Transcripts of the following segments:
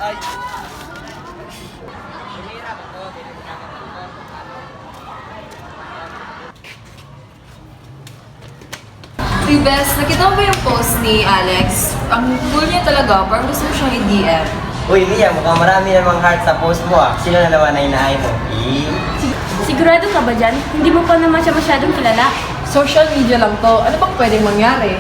Ay. Ribes, nakita mo ba yung post ni Alex? Ang cool niya talaga, parang gusto mo siyang i-DM. Uy, Mia, mukhang marami namang heart sa post mo ah. Sino na naman ay inahay mo? Sigurado ka ba dyan? Hindi mo pa naman siya masyadong kilala. Social media lang to. Ano bang pwedeng mangyari?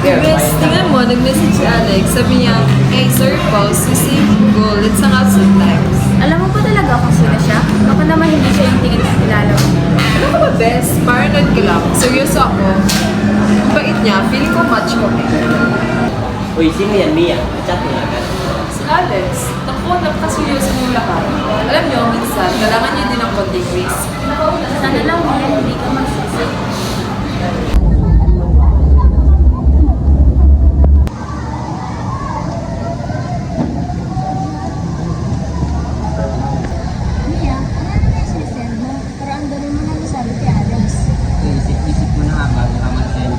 Ribes, tingnan mo, nag-message si Alex. Sabi niya, hey, sorry po, Susie, go, let's hang out sometimes. Alam mo ba talaga kung sino siya? Baka naman hindi siya yung tingin sa kilala mo. Ano ka ba, Bes? Paranoid ka lang. Seryoso ako. Ang bait niya, feeling ko match ko. Uy, sino yan, Mia? Chat mo na agad. Si Alex, naku, napakaseryoso niyong lahat. Alam niyo, minsan, kailangan niyo din ng konting risk. Sana lang hindi ka magsisi. Mia, ano na yung sinisend mo? Pero ang dami mo na masabi kay Alex. Isip mo na nga bago ka mag-send.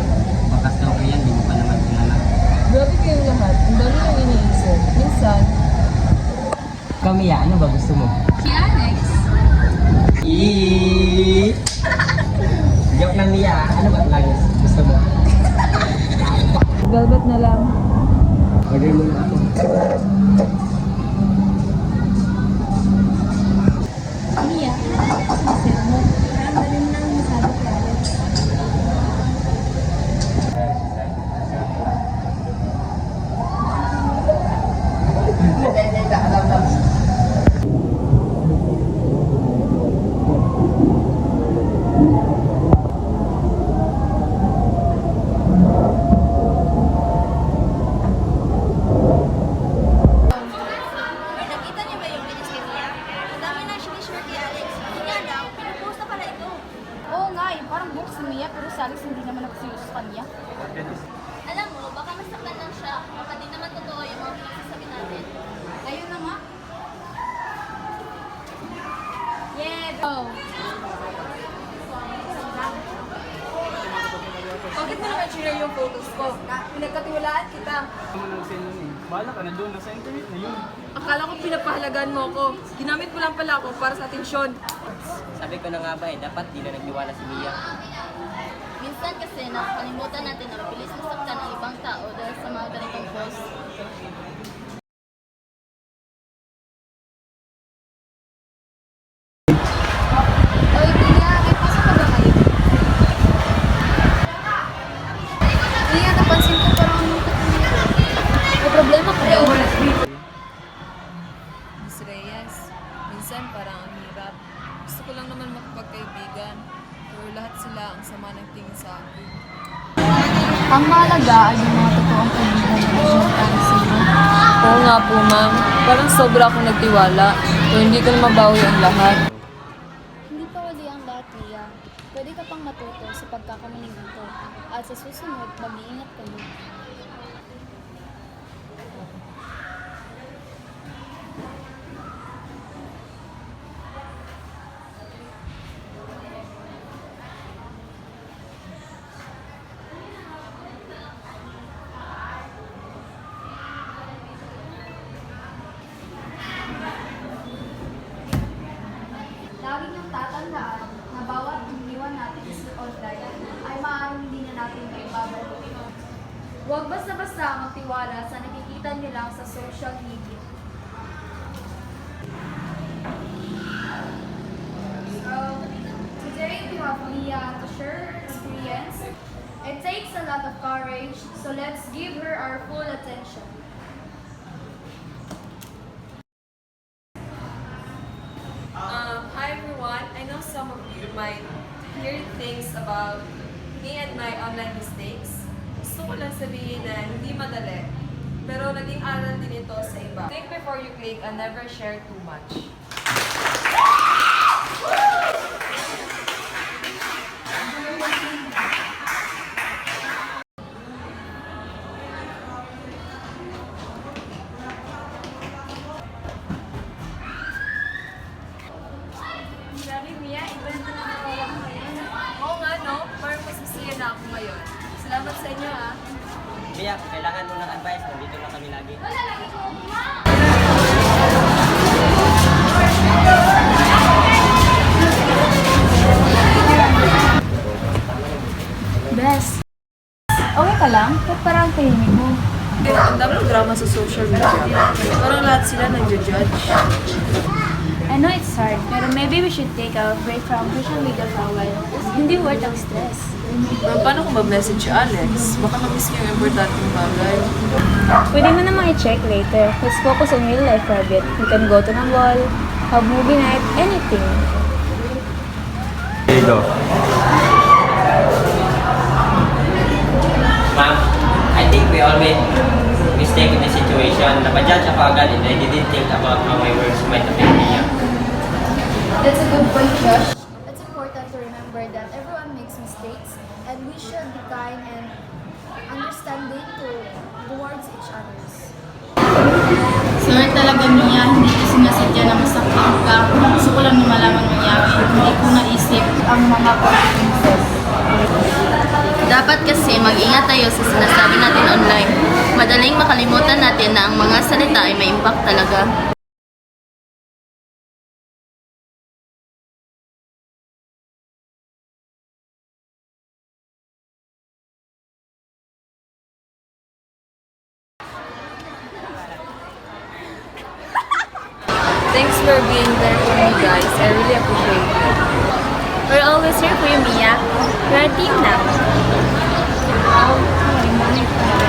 Bakas daw ko yan, di mo pa naman kilala. Grabe kayo lahat. Ang dami yung iniisip. Minsan, Ikaw, Mia, ano ba gusto mo? Si Alex? Joke lang, Mia. Ano ba lagi gusto mo? velvet na lang. Order mo na ako. Mia, ano na yung sinisend mo? Pero ang dami mo na masabi kay Alex. Nakita niyo ba yung videos kay Mia? Ang dami na sinishare kay Alex. Yun nga daw, pinupost na pala ito. Oo nga eh, parang book si Mia pero si Alex hindi naman nagsius sa kanya. Alam mo, baka masaktan lang siya. Baka di naman totoo yung mga pinagsasabi natin. Ayun na nga. Yeah, oh. Bakit mo naman share yung photos ko? Pinagkatiwalaan kita. Bahala ka na doon, nasa internet na yun. Akala ko pinapahalagaan mo ako. Ginamit mo lang pala ako para sa atensyon. Sabi ko na nga ba dapat di na nagtiwala si Mia. Minsan kasi nakakalimutan natin ang bilis nasaktan ng ibang tao dahil sa mga ganitong post. Oy, Mia, may pasok ka ba kayo? Mia, napansin ko parang may problema kayo. Miss Reyes, minsan parang ang hirap. Gusto ko lang naman makapagkaibigan. Pero lahat sila ang sama ng tingin sa akin. Ang mahalaga ay yung mga totoong kaibigan na nagsusunod sa iyo. Oo nga po, ma'am. Parang sobra akong nagtiwala. Pero hindi ko na mabawi ang lahat. Hindi pa huli ang lahat, Mia. Pwede ka pang matuto sa pagkakamaling ito. At sa susunod, mag-iingat kayo. Huwag basta-basta magtiwala sa nakikita niyo lang sa social media. So, today we have Mia to share her experience. It takes a lot of courage, so let's give her our full attention. Hi everyone. I know some of you might hear things about me and my online mistakes. Gusto ko lang sabihin na hindi madali, pero naging aral din ito sa iba. Think before you click and never share too much. Grabe, Mia, iba na nakakawala ko ngayon. Oo nga no, parang mas masaya na ako ngayon. Salamat sa inyo ha. Mia, kailangan mo ng advice. Nandito na kami lagi. Bes, okay ka lang? Ba't parang tahimik mo? Ang daming drama sa social media. Parang lahat sila nag-judge. I know it's hard, pero maybe we should take a break from social media for a while. Hindi worth ang stress. Pero paano kung mag-message si Alex? Baka mag-miss niya yung importanteng bagay. Pwede mo namang i-check later. Let's focus on real life for a bit. We can go to the mall, have movie night, anything. Dito. Ma'am, I think we all made mistake in the situation. Napajudge ako agad and I didn't think about how my words might affect Mia. That's a good point, Josh. It's important to remember that everyone makes mistakes and we should be kind and understanding towards each others. Sorry talaga, Mia, hindi ko sinasadya na masaktan ka. Gusto ko lang na malaman mangyari. Hindi ko naisip ang mga consequences. Dapat kasi mag-ingat tayo sa sinasabi natin online. Madaling makalimutan natin na ang mga salita ay may impact talaga. Thanks for being there for me guys. I really appreciate it. We're always here for you, Mia. We're a team now.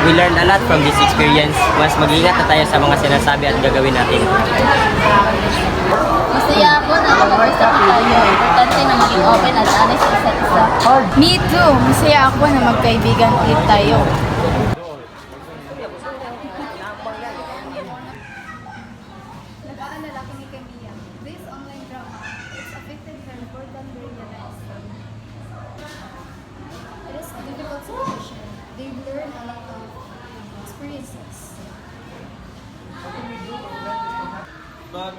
We learned a lot from this experience. Mas mag-ingat na tayo sa mga sinasabi at gagawin natin. Masaya ako na nakapag-usap tayo. Importante na maging open at honest sa isa't isa. Me too! Masaya ako na magkaibigan ulit tayo. Nag-aalala kami kay Mia. This online drama, it's affected her more than we realized. It is a difficult situation. They've learned a lot of experiences. But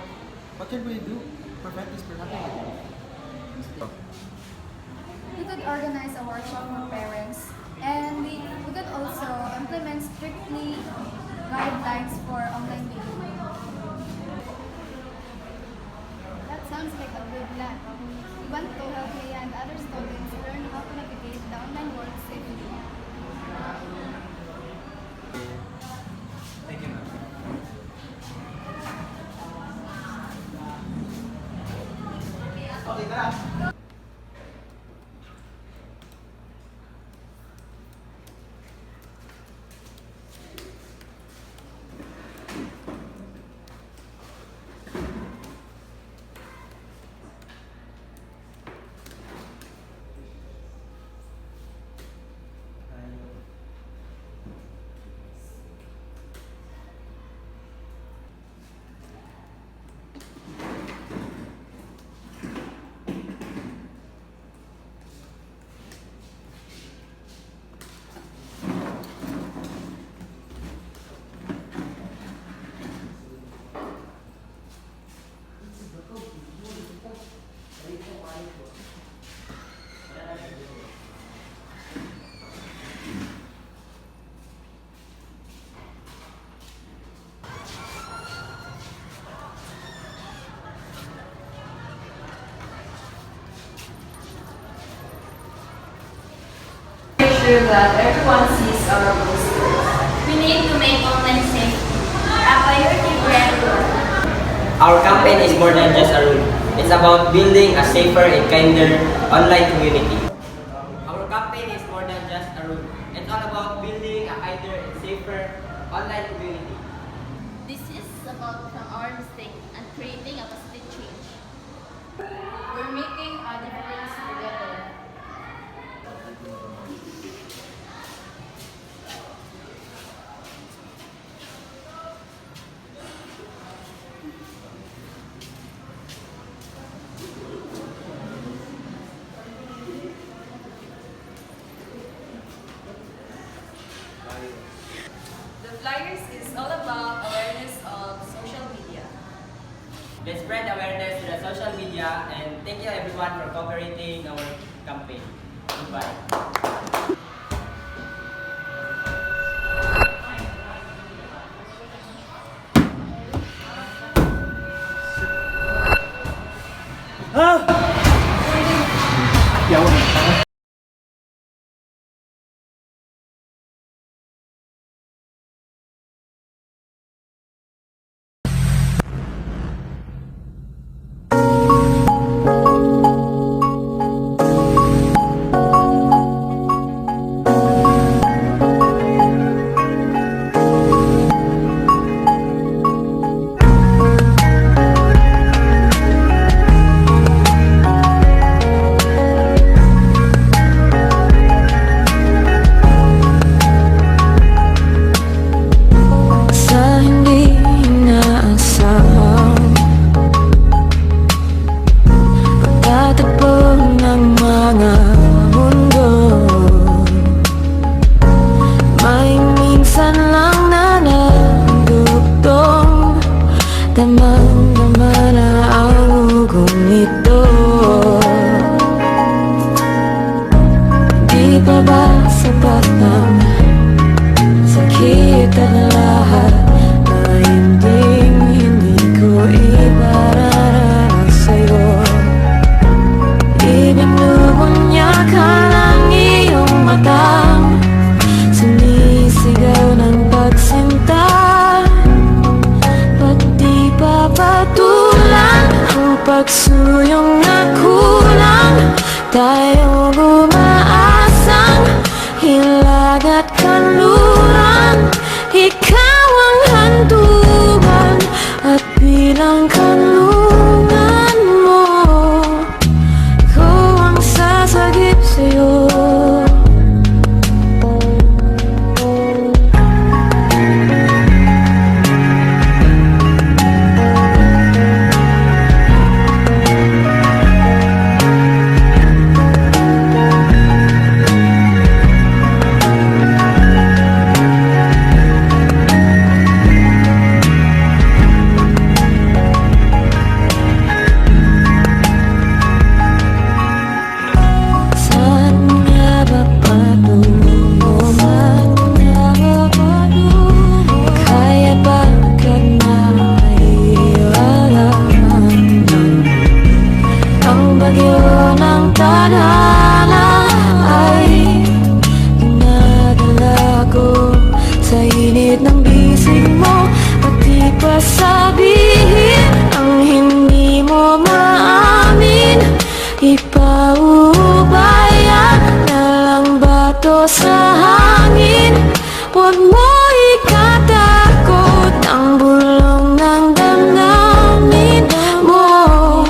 what can we do to prevent this from happening? We could organize a workshop for parents, and we could also implement strictly guidelines for online dating. That sounds like a good plan. We want to help Mia and other students learn how to navigate the online world safely. Thank you, ma'am. Okay, tara. Make sure that everyone sees our poster. We need to make online safety a priority for everyone. Our campaign is more than just a rule. It's about building a safer and kinder online community. Our campaign is more than just a rule. It's all about building a kinder and safer online community. This is about from our mistake and creating a positive change. We're making a difference together. The flyers is all about awareness of social media. Let's spread awareness to the social media, and thank you everyone for cooperating our campaign. Goodbye. Sa hindi inaasahan, pagtatagpo ng mga mundo, may minsan lang na nandugtong, damang-dama na ang ugong nito. Di pa ba sapat ng sakit at lahat na hindi ko ipararaan sa'yo? Ibinubunya ka ng iyong mata, sumisigaw ng pagsinta, pati papatulan ang pagsuyong na kulang. Tayo umaasang hilag at kanluran, ikaw ang hantungan at bilang kanlungan mo, ko ang sasagip sa'yo. Saan nga ba patungo man? Kaya ba ka na maiwalaan? Ang bagyo ng tadhana ay dinadala ko sa init ng bisig mo, pati pa sabihin ang hindi mo maamin. Ipaubaya na lang ba to sa hangin? Huwag mo ikatakot ang bulong ng damdamin mo.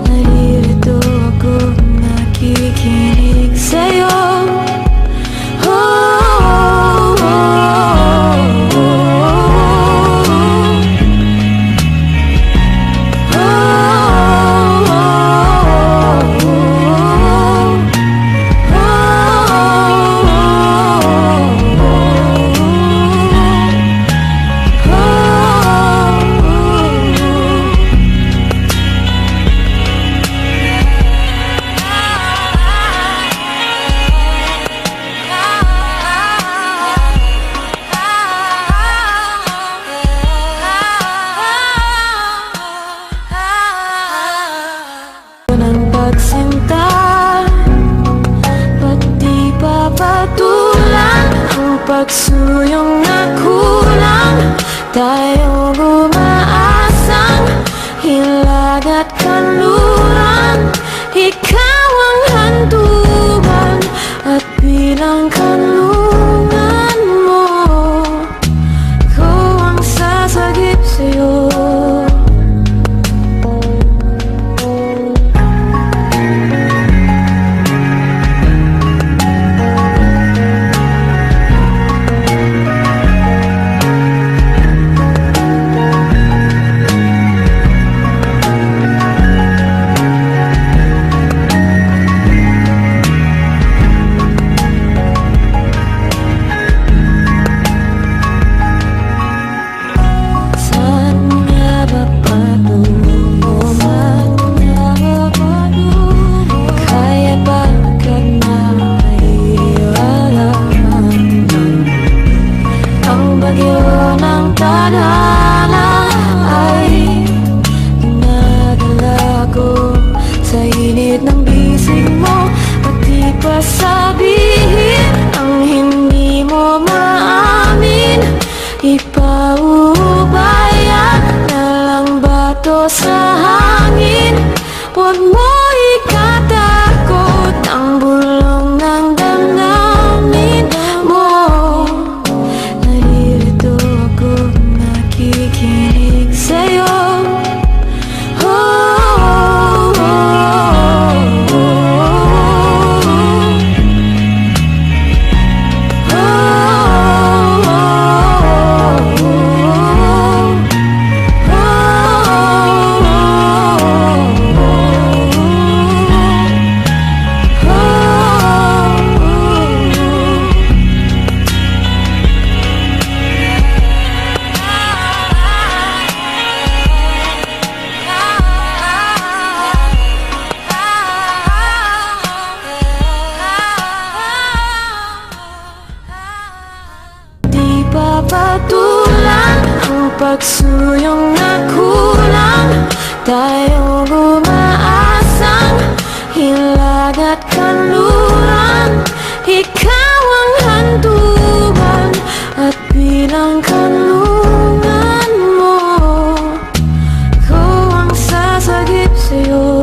Naririto ako, nakikinig sa'yo. Oh, oh, oh, oh. pagsuyong na kulang. Tayong umaasang hilag at kanluran. Ikaw ang hantungan at bilang kanlungan mo, ko ang sasagip sa'yo. Sabihin ang hindi mo maamin, ipaubaya na lang bato sa hangin. Huwag mo ikatakot ang bulong ng damdamin mo. Naririto ako, nakikinig sa'yo. Patulan ang pagsuyong na kulang. Tayong umaasang hilag at kanluran. Ikaw ang hantungan at bilang kanlungan mo, ko ang sasagip sa'yo.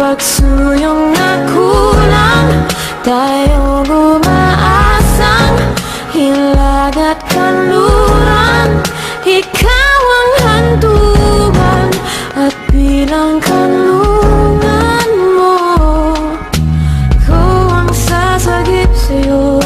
pagsuyong na kulang, tayong umaasang hilag at kanluran. Ikaw ang hantungan at bilang kanlungan mo, ko ang sasagip sa'yo.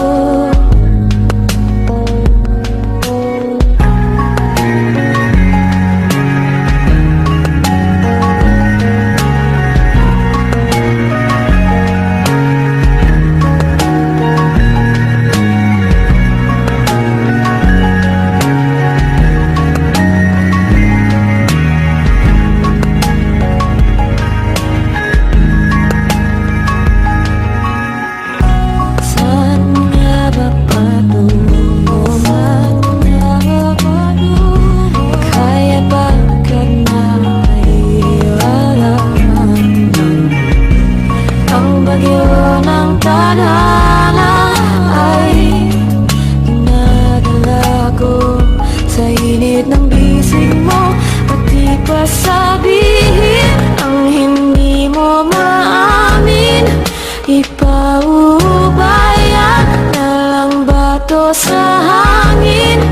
Sabihin ang hindi mo maamin, ipaubaya na lang bato sa hangin.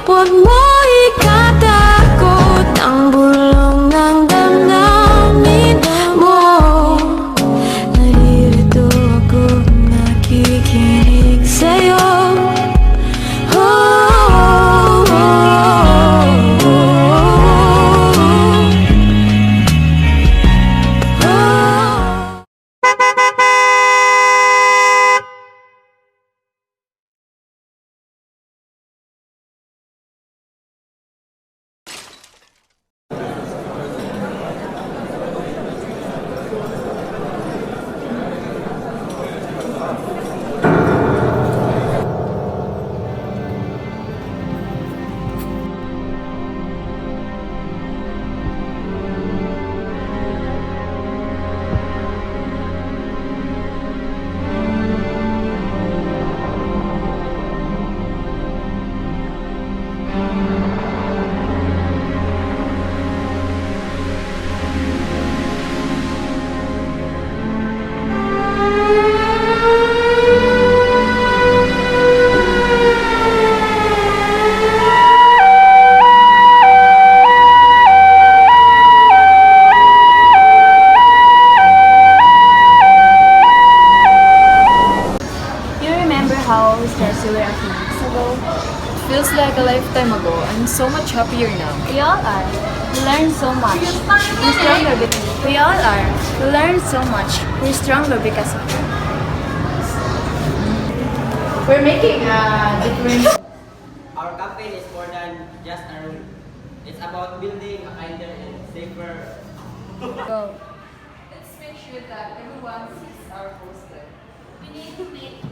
Huwag mo ikatakot ang bulong ng damdamin mo. Naririto ako, nakikinig sa'yo. How stressed you were a few weeks ago? Feels like a lifetime ago. I'm so much happier now. We all are. We learned so much. We're stronger because we all are. We learned so much. We're stronger because of it. We're making a difference. Our campaign is more than just a rule. It's about building a kinder and safer. Go. Let's make sure that everyone sees our poster. We need to make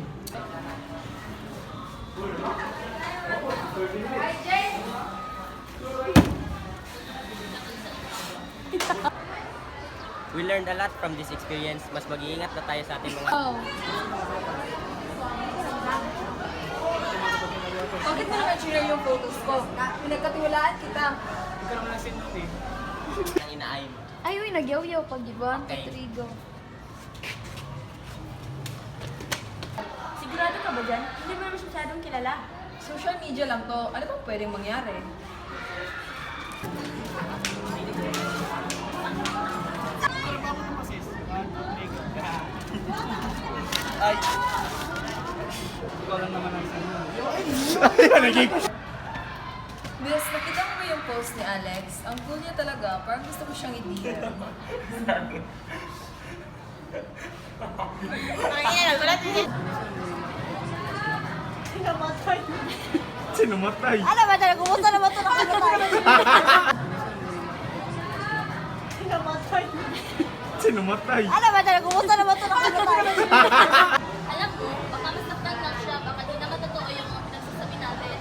We learned a lot from this experience. Mas mag-iingat na tayo sa ating mga... Bakit mo naman share yung photos ko? Pinagkatiwalaan kita. ang inaayos. Ay, uy, nagyaw-yaw pag iban, Okay. Katrigo. Sigurado ka ba dyan? Hindi mo naman masyadong kilala. Social media lang to. Ano bang pwedeng mangyari? Ay! Ikaw lang naman ang Bis, nakita mo ba yung post ni Alex? Ang cool niya talaga. Parang gusto ko siyang i-DM. Sinumatay! Ano ba talaga? Kumusta naman ito nakakatawa? Sinumatay! Ano ba talaga? Kumusta naman ito nakakatawa? Alam mo, baka masaktan lang siya, baka di naman totoo yung mga pinagsasabi natin.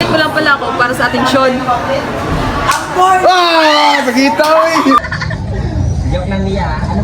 Ko lang pala ako para sa atensyon. Ah! Nakita mo eh! Joke lang niya. Ano